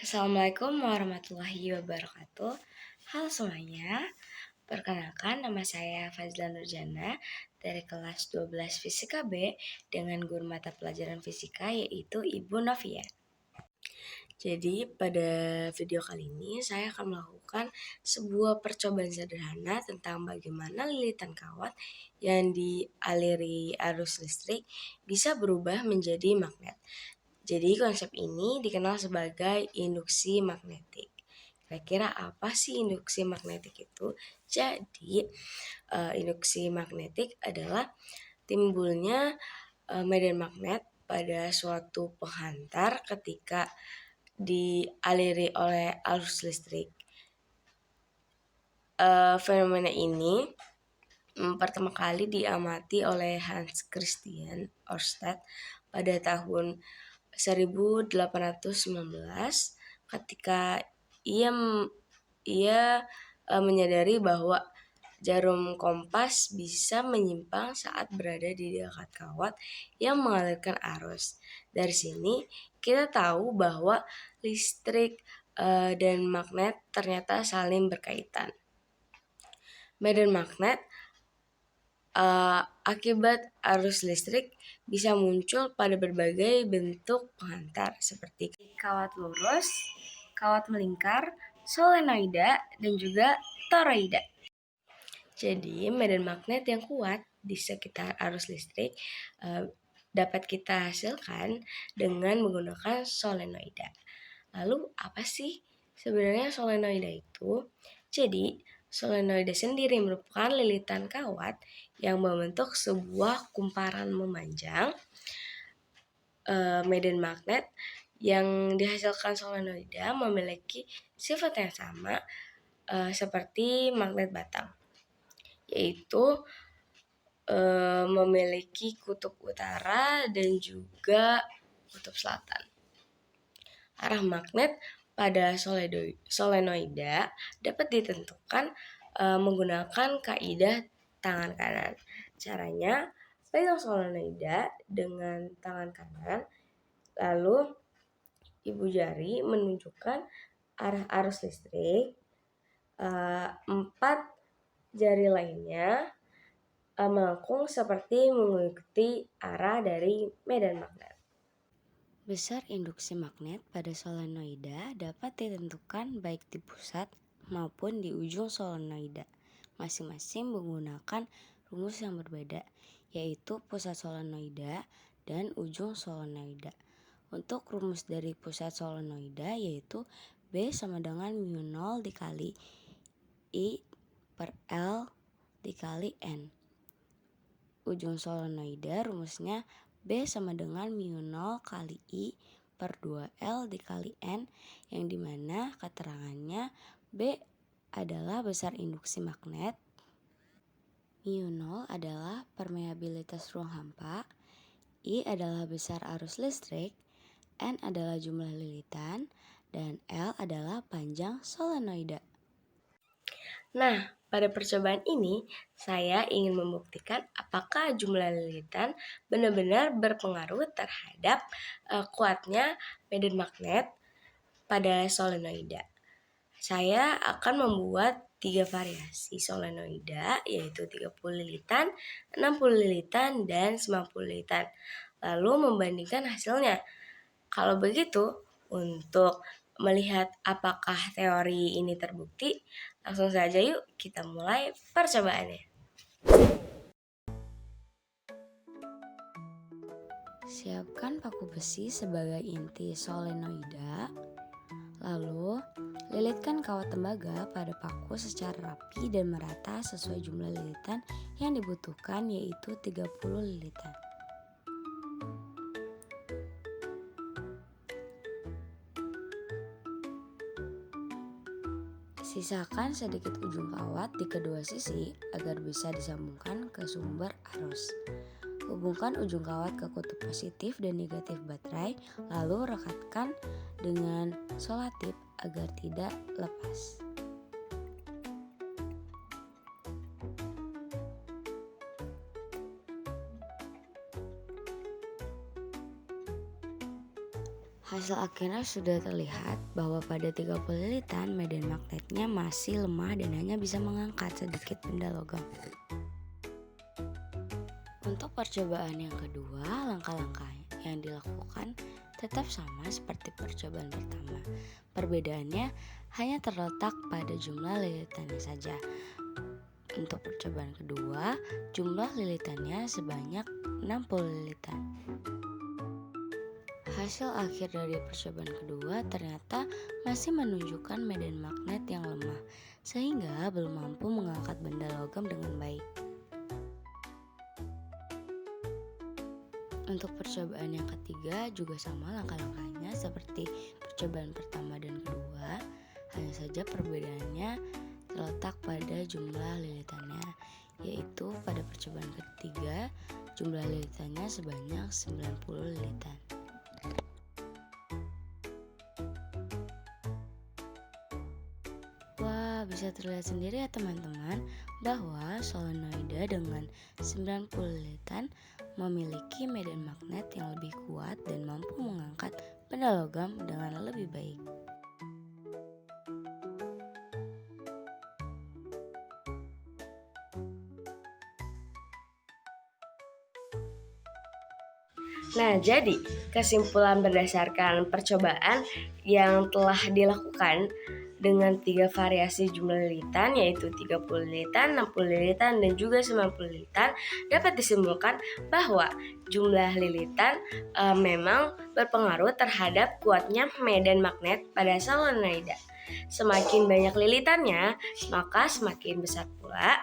Assalamualaikum warahmatullahi wabarakatuh. Halo semuanya, perkenalkan nama saya Fazla Nurjana dari kelas 12 Fisika B dengan guru mata pelajaran fisika yaitu Ibu Novia. Jadi pada video kali ini saya akan melakukan sebuah percobaan sederhana tentang bagaimana lilitan kawat yang dialiri arus listrik bisa berubah menjadi magnet. Jadi konsep ini dikenal sebagai induksi magnetik. Kira-kira apa sih induksi magnetik itu? Jadi induksi magnetik adalah timbulnya medan magnet pada suatu penghantar ketika dialiri oleh arus listrik. Fenomena ini pertama kali diamati oleh Hans Christian Ørsted pada tahun 1819 ketika ia menyadari bahwa jarum kompas bisa menyimpang saat berada di dekat kawat yang mengalirkan arus. Dari sini kita tahu bahwa listrik dan magnet ternyata saling berkaitan. Medan magnet akibat arus listrik bisa muncul pada berbagai bentuk penghantar seperti kawat lurus, kawat melingkar, solenoida, dan juga toroida. Jadi medan magnet yang kuat di sekitar arus listrik dapat kita hasilkan dengan menggunakan solenoida. Lalu apa sih sebenarnya solenoida itu? Jadi solenoida sendiri merupakan lilitan kawat yang membentuk sebuah kumparan memanjang medan magnet yang dihasilkan solenoida memiliki sifat yang sama seperti magnet batang, yaitu memiliki kutub utara dan juga kutub selatan. Arah magnet pada solenoida dapat ditentukan menggunakan kaidah tangan kanan. Caranya, pegang solenoida dengan tangan kanan, lalu ibu jari menunjukkan arah arus listrik, 4 jari lainnya melengkung seperti mengikuti arah dari medan magnet. Besar induksi magnet pada solenoida dapat ditentukan baik di pusat maupun di ujung solenoida, masing-masing menggunakan rumus yang berbeda, yaitu pusat solenoida dan ujung solenoida. Untuk rumus dari pusat solenoida yaitu B sama dengan mu0 dikali I per L dikali N. Ujung solenoida rumusnya B sama dengan mu0 kali I per 2L dikali N, yang dimana keterangannya B adalah besar induksi magnet, mu0 adalah permeabilitas ruang hampa, I adalah besar arus listrik, N adalah jumlah lilitan, dan L adalah panjang solenoida. Nah, pada percobaan ini saya ingin membuktikan apakah jumlah lilitan benar-benar berpengaruh terhadap kuatnya medan magnet pada solenoida. Saya akan membuat 3 variasi solenoida, yaitu 30 lilitan, 60 lilitan, dan 90 lilitan. Lalu membandingkan hasilnya. Kalau begitu, untuk melihat apakah teori ini terbukti, langsung saja yuk kita mulai percobaannya. Siapkan paku besi sebagai inti solenoida. Lalu, lilitkan kawat tembaga pada paku secara rapi dan merata sesuai jumlah lilitan yang dibutuhkan, yaitu 30 lilitan. Sisakan sedikit ujung kawat di kedua sisi agar bisa disambungkan ke sumber arus. Hubungkan ujung kawat ke kutub positif dan negatif baterai, lalu rekatkan dengan solatip agar tidak lepas. Hasil akhirnya sudah terlihat bahwa pada 30 lilitan medan magnetnya masih lemah dan hanya bisa mengangkat sedikit benda logam. Untuk percobaan yang kedua, langkah-langkah yang dilakukan tetap sama seperti percobaan pertama. Perbedaannya hanya terletak pada jumlah lilitannya saja. Untuk percobaan kedua, jumlah lilitannya sebanyak 60 lilitan. Hasil akhir dari percobaan kedua ternyata masih menunjukkan medan magnet yang lemah, sehingga belum mampu mengangkat benda logam dengan baik. Untuk percobaan yang ketiga juga sama langkah-langkahnya seperti percobaan pertama dan kedua, hanya saja perbedaannya terletak pada jumlah lilitannya, yaitu pada percobaan ketiga jumlah lilitannya sebanyak 90 lilitan. Wah, bisa terlihat sendiri ya teman-teman bahwa solenoida dengan 90 lilitan memiliki medan magnet yang lebih kuat dan mampu mengangkat benda logam dengan lebih baik. Nah, jadi kesimpulan berdasarkan percobaan yang telah dilakukan dengan 3 variasi jumlah lilitan, yaitu 30 lilitan, 60 lilitan, dan juga 90 lilitan, dapat disimpulkan bahwa jumlah lilitan memang berpengaruh terhadap kuatnya medan magnet pada solenoida. Semakin banyak lilitannya, maka semakin besar pula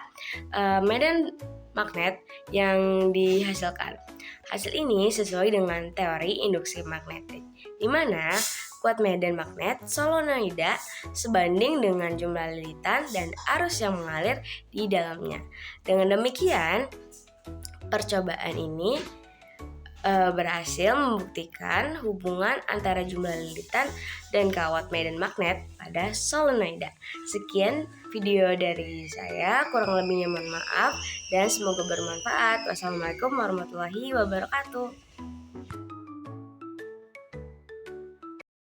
medan magnet yang dihasilkan. Hasil ini sesuai dengan teori induksi magnetik, di mana kuat medan magnet solenoida sebanding dengan jumlah lilitan dan arus yang mengalir di dalamnya. Dengan demikian, percobaan ini berhasil membuktikan hubungan antara jumlah lilitan dan kawat medan magnet pada solenoida. Sekian video dari saya, kurang lebihnya mohon maaf dan semoga bermanfaat. Wassalamualaikum warahmatullahi wabarakatuh.